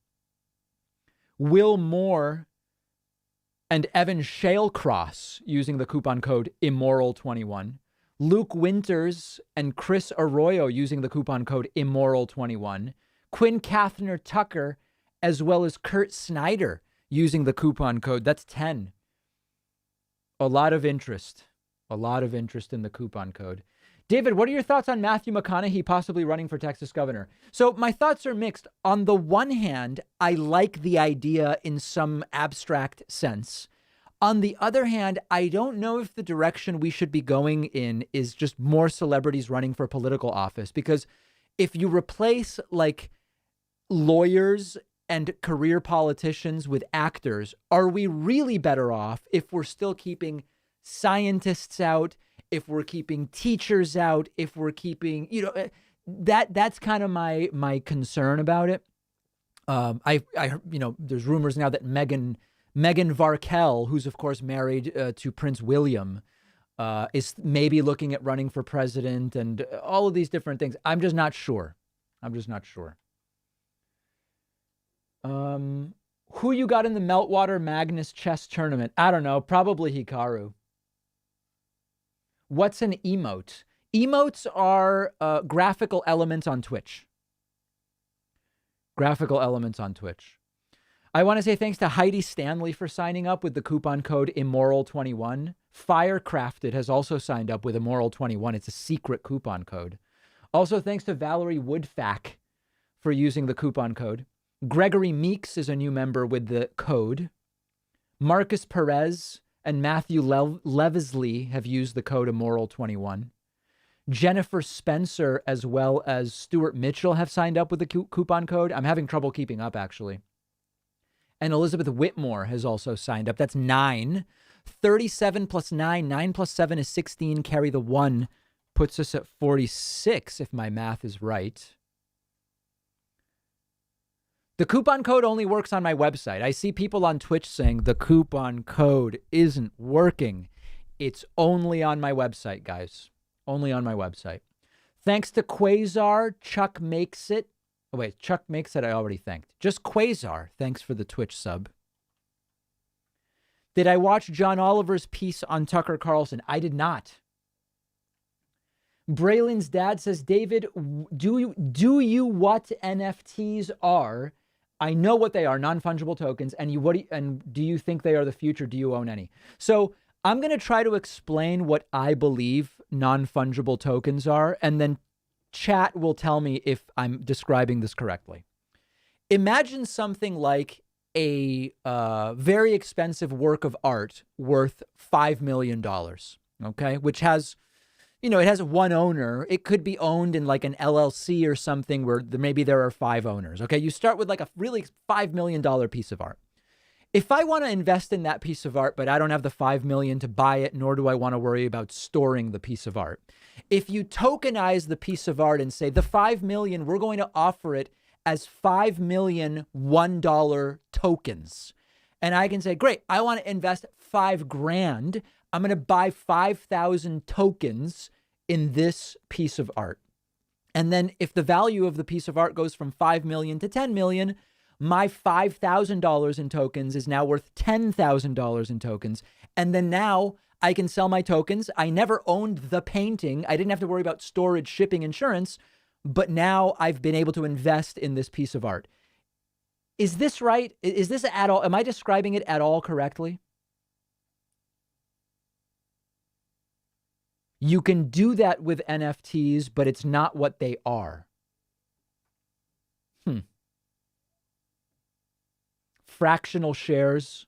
Will Moore and Evan Shalecross using the coupon code immoral21. Luke Winters and Chris Arroyo using the coupon code immoral21. Quinn Kathner Tucker, as well as Kurt Snyder using the coupon code. That's 10. A lot of interest in the coupon code. David, what are your thoughts on Matthew McConaughey possibly running for Texas governor? So my thoughts are mixed. On the one hand, I like the idea in some abstract sense. On the other hand, I don't know if the direction we should be going in is just more celebrities running for political office, because if you replace like lawyers and career politicians with actors, are we really better off if we're still keeping scientists out, if we're keeping teachers out, if we're keeping, that's kind of my concern about it. There's rumors now that Meghan Markle, who's of course married to Prince William, is maybe looking at running for president and all of these different things. I'm just not sure. Who you got in the Meltwater Magnus chess tournament? I don't know. Probably Hikaru. What's an emote? Emotes are graphical elements on Twitch. I want to say thanks to Heidi Stanley for signing up with the coupon code immoral21. Firecrafted has also signed up with immoral21. It's a secret coupon code. Also, thanks to Valerie Woodfack for using the coupon code. Gregory Meeks is a new member with the code. Marcus Perez and Matthew Levesley have used the code immoral21. Jennifer Spencer as well as Stuart Mitchell have signed up with the coupon code. I'm having trouble keeping up, actually. And Elizabeth Whitmore has also signed up. That's 9. 37 plus 9. 9 plus 7 is 16. Carry the 1 puts us at 46, if my math is right. The coupon code only works on my website. I see people on Twitch saying the coupon code isn't working. It's only on my website, guys. Only on my website. Thanks to Quasar, Chuck Makes It. Oh, wait, Chuck Makes It I already thanked. Just Quasar, thanks for the Twitch sub. Did I watch John Oliver's piece on Tucker Carlson? I did not. Braylon's dad says, David, do you what NFTs are? I know what they are, non-fungible tokens, and do you think they are the future? Do you own any? So I'm going to try to explain what I believe non-fungible tokens are, and then chat will tell me if I'm describing this correctly. Imagine something like a very expensive work of art worth $5 million, okay, which has, it has one owner. It could be owned in like an LLC or something where maybe there are 5 owners, okay? You start with like a really $5 million piece of art. If I want to invest in that piece of art, but I don't have the $5 million to buy it, nor do I want to worry about storing the piece of art. If you tokenize the piece of art and say the $5 million, we're going to offer it as 5 million $1 tokens. And I can say, great, I want to invest $5,000. I'm going to buy 5,000 tokens in this piece of art. And then if the value of the piece of art goes from 5 million to 10 million, my $5,000 in tokens is now worth $10,000 in tokens. And then now I can sell my tokens. I never owned the painting. I didn't have to worry about storage, shipping, insurance. But now I've been able to invest in this piece of art. Is this right? Is this at all? Am I describing it at all correctly? You can do that with NFTs, but it's not what they are. Fractional shares.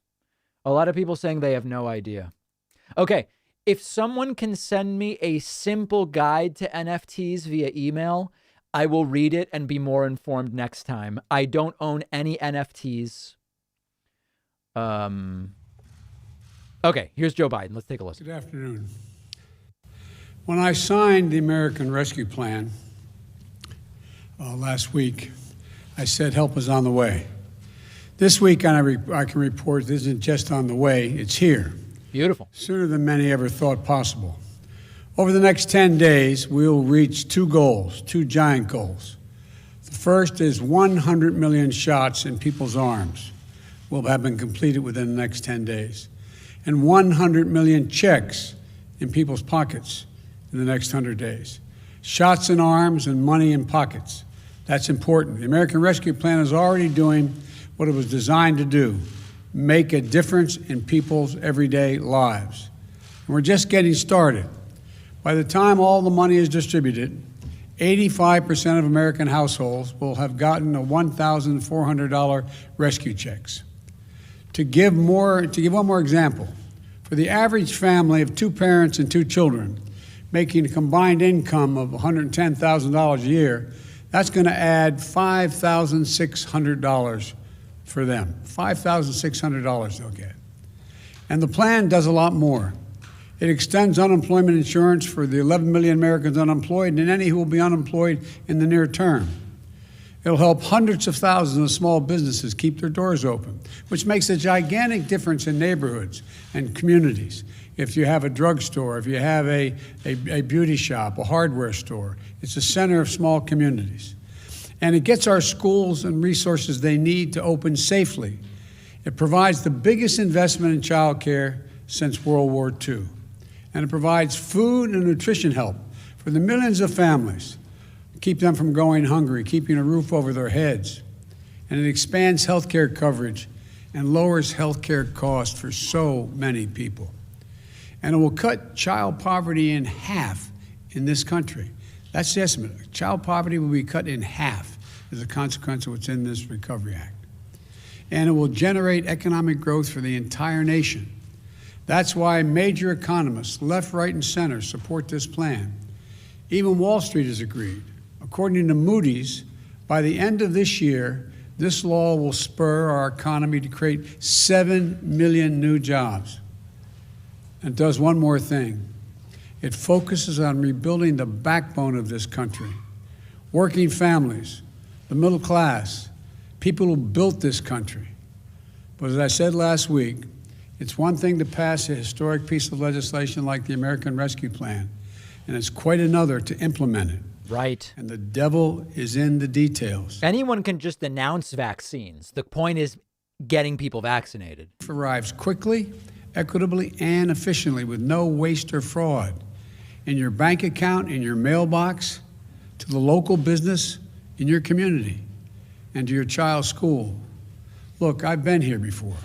A lot of people saying they have no idea. Okay, if someone can send me a simple guide to NFTs via email, I will read it and be more informed next time. I don't own any NFTs. Okay, here's Joe Biden. Let's take a listen. Good afternoon. When I signed the American Rescue Plan last week, I said help is on the way. This week, I can report this isn't just on the way, it's here. Beautiful. Sooner than many ever thought possible. Over the next 10 days, we'll reach 2 goals, 2 giant goals. The first is 100 million shots in people's arms will have been completed within the next 10 days. And 100 million checks in people's pockets in the next 100 days. Shots in arms and money in pockets. That's important. The American Rescue Plan is already doing what it was designed to do, make a difference in people's everyday lives. And we're just getting started. By the time all the money is distributed, 85% of American households will have gotten a $1,400 rescue checks. To give one more example, for the average family of 2 parents and 2 children, making a combined income of $110,000 a year, that's going to add $5,600 for them. $5,600 they'll get. And the plan does a lot more. It extends unemployment insurance for the 11 million Americans unemployed and any who will be unemployed in the near term. It'll help hundreds of thousands of small businesses keep their doors open, which makes a gigantic difference in neighborhoods and communities. If you have a drugstore, if you have a beauty shop, a hardware store, it's the center of small communities. And it gets our schools and resources they need to open safely. It provides the biggest investment in child care since World War II. And it provides food and nutrition help for the millions of families, keep them from going hungry, keeping a roof over their heads. And it expands health care coverage and lowers health care costs for so many people. And it will cut child poverty in half in this country. That's the estimate. Child poverty will be cut in half as a consequence of what's in this Recovery Act. And it will generate economic growth for the entire nation. That's why major economists, left, right, and center, support this plan. Even Wall Street has agreed. According to Moody's, by the end of this year, this law will spur our economy to create 7 million new jobs. And it does one more thing. It focuses on rebuilding the backbone of this country. Working families, the middle class, people who built this country. But as I said last week, it's one thing to pass a historic piece of legislation like the American Rescue Plan, and it's quite another to implement it. Right. And the devil is in the details. Anyone can just announce vaccines. The point is getting people vaccinated. Arrives quickly, equitably, and efficiently with no waste or fraud. In your bank account, in your mailbox, to the local business, in your community, and to your child's school. Look, I've been here before.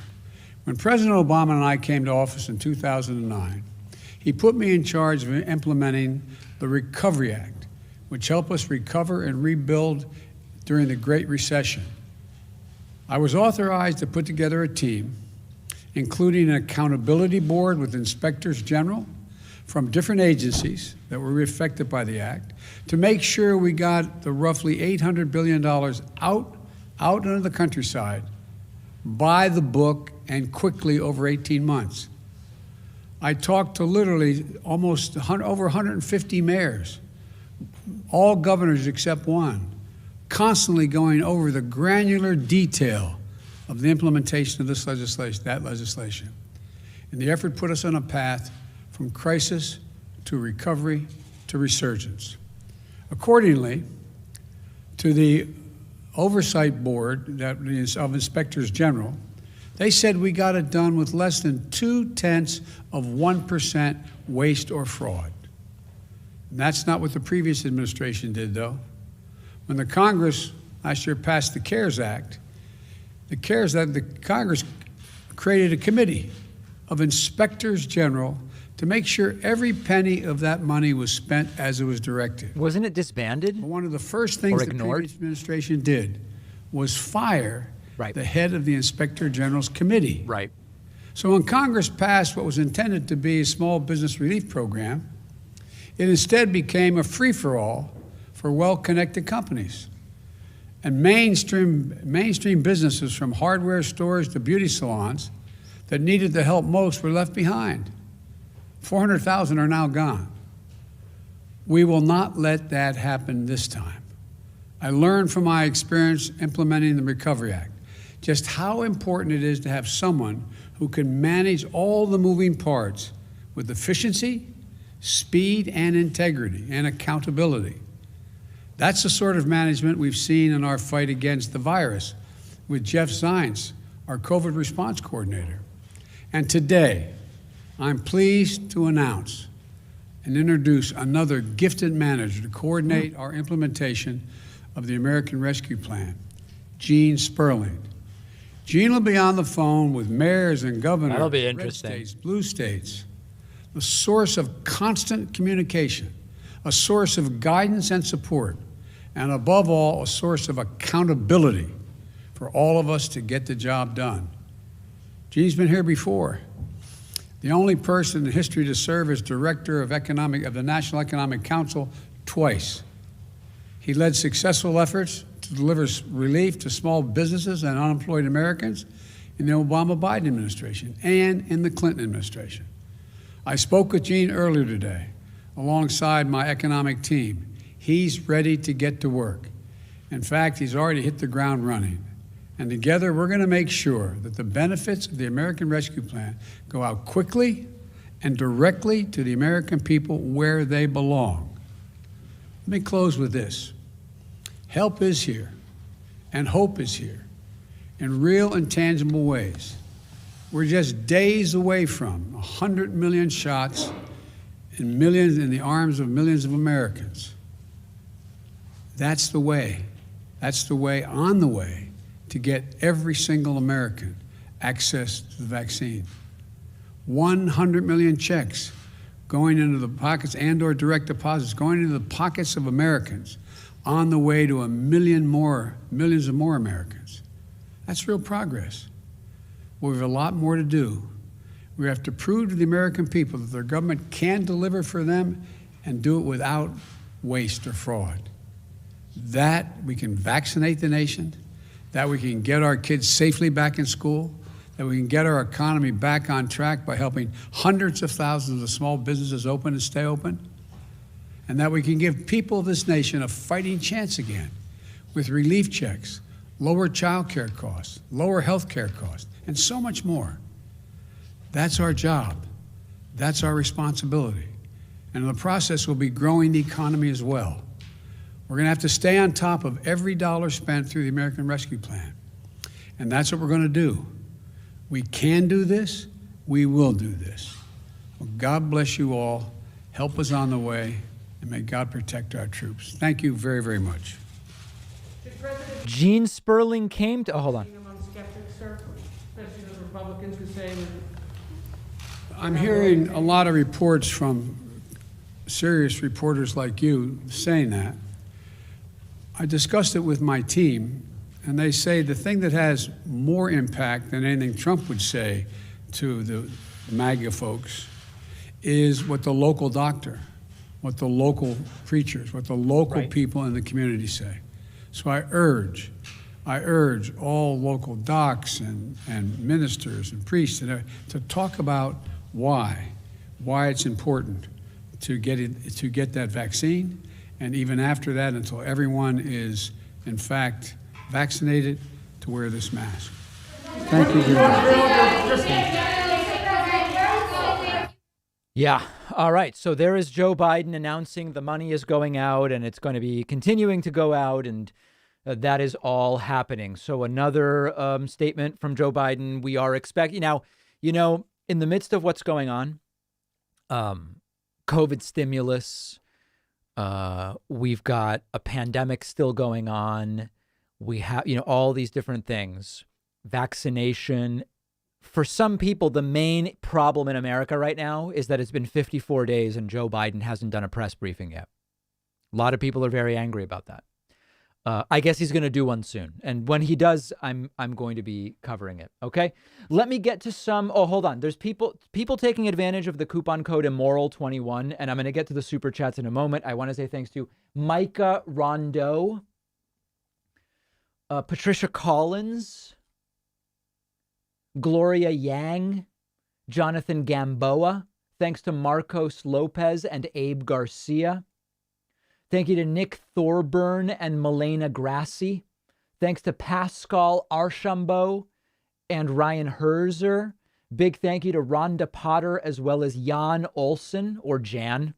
When President Obama and I came to office in 2009, he put me in charge of implementing the Recovery Act, which helped us recover and rebuild during the Great Recession. I was authorized to put together a team, including an accountability board with inspectors general from different agencies that were affected by the act, to make sure we got the roughly $800 billion out into the countryside by the book and quickly over 18 months. I talked to literally over 150 mayors, all governors except one, constantly going over the granular detail of the implementation of this legislation, that legislation. And the effort put us on a path from crisis to recovery to resurgence. Accordingly, to the Oversight Board that is of Inspectors General, they said we got it done with less than 0.2% waste or fraud. And that's not what the previous administration did, though. When the Congress last year passed the CARES Act, the Congress created a committee of Inspectors General to make sure every penny of that money was spent as it was directed. Wasn't it disbanded? One of the first things the previous administration did was fire the head of the Inspector General's committee. Right. So when Congress passed what was intended to be a small business relief program, it instead became a free-for-all for well-connected companies. And mainstream businesses from hardware stores to beauty salons that needed the help most were left behind. 400,000 are now gone. We will not let that happen this time. I learned from my experience implementing the Recovery Act just how important it is to have someone who can manage all the moving parts with efficiency, speed, and integrity, and accountability. That's the sort of management we've seen in our fight against the virus with Jeff Zients, our COVID response coordinator. And today, I'm pleased to announce and introduce another gifted manager to coordinate our implementation of the American Rescue Plan, Gene Sperling. Gene will be on the phone with mayors and governors, that'll be red interesting. states, blue states, the source of constant communication, a source of guidance and support, and above all, a source of accountability for all of us to get the job done. Gene's been here before. The only person in history to serve as director of the National Economic Council twice. He led successful efforts to deliver relief to small businesses and unemployed Americans in the Obama-Biden administration and in the Clinton administration. I spoke with Gene earlier today alongside my economic team. He's ready to get to work. In fact, he's already hit the ground running. And together, we're going to make sure that the benefits of the American Rescue Plan go out quickly and directly to the American people where they belong. Let me close with this. Help is here, and hope is here, in real and tangible ways. We're just days away from 100 million shots and millions in the arms of millions of Americans. That's the way. That's the way, on the way, to get every single American access to the vaccine. 100 million checks going into the pockets and/or direct deposits going into the pockets of Americans on the way to millions of more Americans. That's real progress. Well, we have a lot more to do. We have to prove to the American people that their government can deliver for them and do it without waste, or fraud. That we can vaccinate the nation, that we can get our kids safely back in school, that we can get our economy back on track by helping hundreds of thousands of small businesses open and stay open, and that we can give people of this nation a fighting chance again with relief checks, lower child care costs, lower health care costs, and so much more. That's our job. That's our responsibility. And in the process, we'll be growing the economy as well. We're going to have to stay on top of every dollar spent through the American Rescue Plan. And that's what we're going to do. We can do this. We will do this. Well, God bless you all. Help is on the way. And may God protect our troops. Thank you very, very much. Gene Sperling came to... Oh, hold on. I'm hearing a lot of reports from serious reporters like you saying that. I discussed it with my team, and they say the thing that has more impact than anything Trump would say to the MAGA folks is what the local doctor, what the local preachers, what the local people in the community say. So I urge all local docs and ministers and priests to talk about why it's important to get that vaccine, and even after that, until everyone is in fact vaccinated, to wear this mask. Thank you very much. Yeah. All right. So there is Joe Biden announcing the money is going out and it's going to be continuing to go out, and that is all happening. So another statement from Joe Biden. We are expecting now, in the midst of what's going on, COVID stimulus, we've got a pandemic still going on. We have, all these different things, vaccination. For some people, the main problem in America right now is that it's been 54 days and Joe Biden hasn't done a press briefing yet. A lot of people are very angry about that. I guess he's going to do one soon. And when he does, I'm going to be covering it. OK, let me get to some. Oh, hold on. There's people taking advantage of the coupon code immoral21. And I'm going to get to the super chats in a moment. I want to say thanks to Micah Rondeau, Patricia Collins, Gloria Yang, Jonathan Gamboa. Thanks to Marcos Lopez and Abe Garcia. Thank you to Nick Thorburn and Milena Grassi. Thanks to Pascal Archambault and Ryan Herzer. Big thank you to Rhonda Potter as well as Jan Olson, or Jan.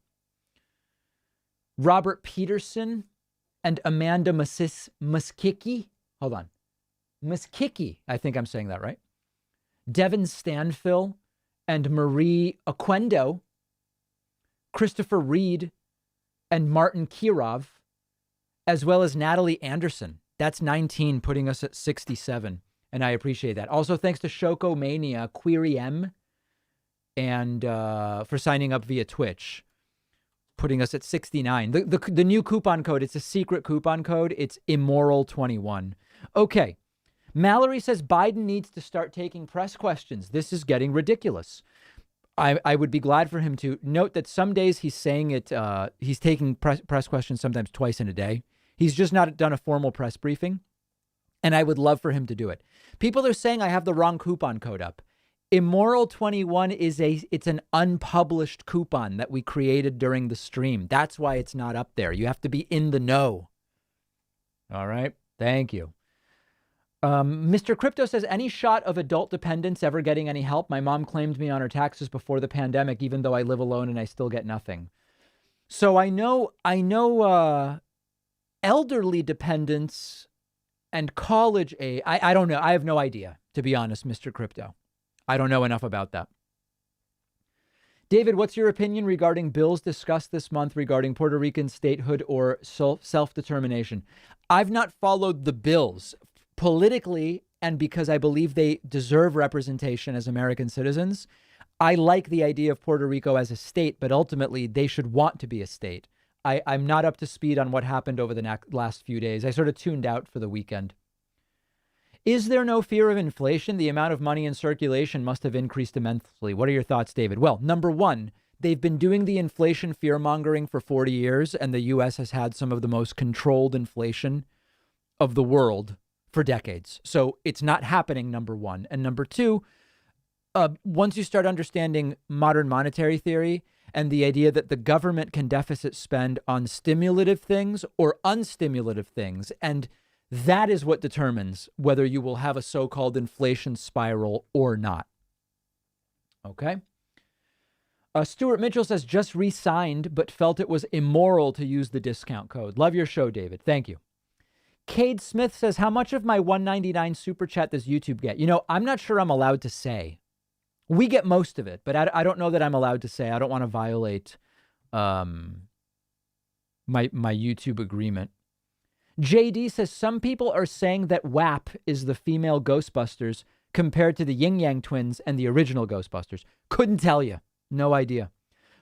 Robert Peterson and Amanda Muskicki. Hold on. Muskicki, I think I'm saying that right. Devin Stanfill and Marie Oquendo. Christopher Reed and Martin Kirov, as well as Natalie Anderson. That's 19, putting us at 67. And I appreciate that. Also, thanks to Shoko Mania, Query M, and for signing up via Twitch, putting us at 69. The new coupon code, it's a secret coupon code. It's immoral21. Okay. Mallory says Biden needs to start taking press questions. This is getting ridiculous. I would be glad for him to note that some days he's saying it. He's taking press questions sometimes twice in a day. He's just not done a formal press briefing. And I would love for him to do it. People are saying I have the wrong coupon code up. Immoral21 it's an unpublished coupon that we created during the stream. That's why it's not up there. You have to be in the know. All right. Thank you. Mr. Crypto says, any shot of adult dependents ever getting any help? My mom claimed me on her taxes before the pandemic, even though I live alone and I still get nothing. So I know elderly dependents and college aid. I don't know. I have no idea, to be honest, Mr. Crypto. I don't know enough about that. David, what's your opinion regarding bills discussed this month regarding Puerto Rican statehood or self-determination? I've not followed the bills politically, and because I believe they deserve representation as American citizens. I like the idea of Puerto Rico as a state, but ultimately they should want to be a state. I'm not up to speed on what happened over the last few days. I sort of tuned out for the weekend. Is there no fear of inflation? The amount of money in circulation must have increased immensely. What are your thoughts, David? Well, number one, They've been doing the inflation fear-mongering for 40 years, and the U.S. has had some of the most controlled inflation of the world for decades. So it's not happening, number one. And number two, once you start understanding modern monetary theory and the idea that the government can deficit spend on stimulative things or unstimulative things, and that is what determines whether you will have a so-called inflation spiral or not. Okay. Stuart Mitchell says, just re-signed, but felt it was immoral to use the discount code. Love your show, David. Thank you. Cade Smith says, how much of my $1.99 super chat does YouTube get? You know, I'm not sure I'm allowed to say. We get most of it, but I don't know that I'm allowed to say. I don't want to violate my YouTube agreement. JD says, some people are saying that WAP is the female Ghostbusters compared to the Yin Yang Twins and the original Ghostbusters. Couldn't tell you. No idea.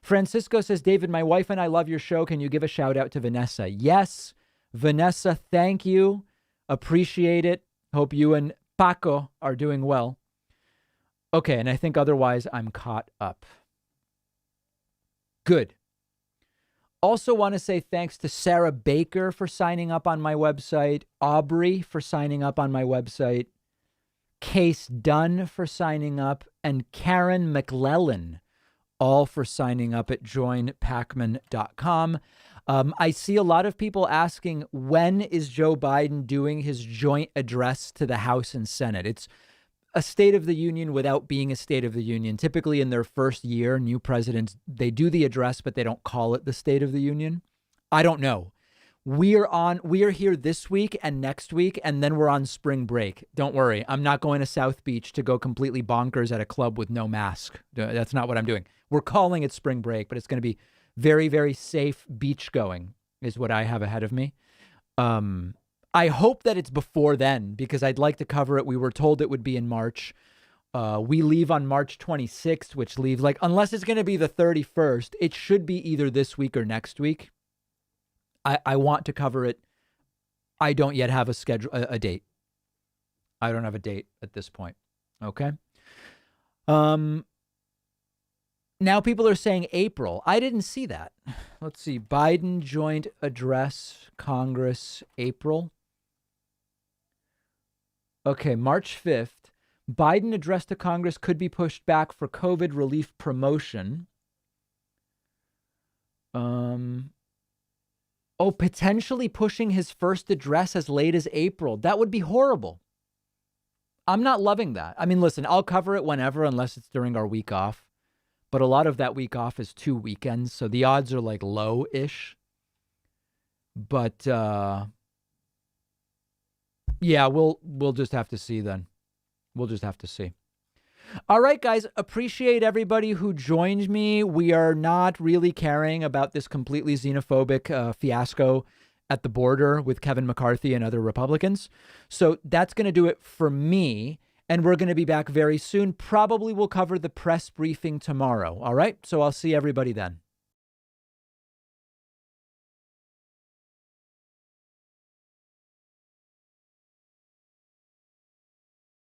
Francisco says, David, my wife and I love your show. Can you give a shout out to Vanessa? Yes. Vanessa, thank you. Appreciate it. Hope you and Paco are doing well. Okay, and I think otherwise I'm caught up. Good. Also want to say thanks to Sarah Baker for signing up on my website, Aubrey for signing up on my website, Case Dunn for signing up, and Karen McLellan, all for signing up at joinpacman.com. I see a lot of people asking, when is Joe Biden doing his joint address to the House and Senate? It's a State of the Union without being a State of the Union. Typically in their first year, new presidents, they do the address, but they don't call it the State of the Union. I don't know. We are here this week and next week, and then we're on spring break. Don't worry. I'm not going to South Beach to go completely bonkers at a club with no mask. That's not what I'm doing. We're calling it spring break, but it's going to be very, very safe beach going is what I have ahead of me. I hope that it's before then, because I'd like to cover it. We were told it would be in March. We leave on March 26th, which leaves, like, unless it's going to be the 31st, it should be either this week or next week. I want to cover it. I don't yet have a schedule, a date. I don't have a date at this point. Okay. Now people are saying April. I didn't see that. Let's see. Biden joint address, Congress, April. Okay, March 5th. Biden address to Congress could be pushed back for COVID relief promotion. Oh, potentially pushing his first address as late as April. That would be horrible. I'm not loving that. I mean, listen, I'll cover it whenever, unless it's during our week off. But a lot of that week off is 2 weekends, so the odds are like low-ish. But yeah, we'll just have to see then. We'll just have to see. All right, guys, appreciate everybody who joined me. We are not really caring about this completely xenophobic fiasco at the border with Kevin McCarthy and other Republicans. So that's going to do it for me. And we're going to be back very soon. Probably we'll cover the press briefing tomorrow. All right. So I'll see everybody then.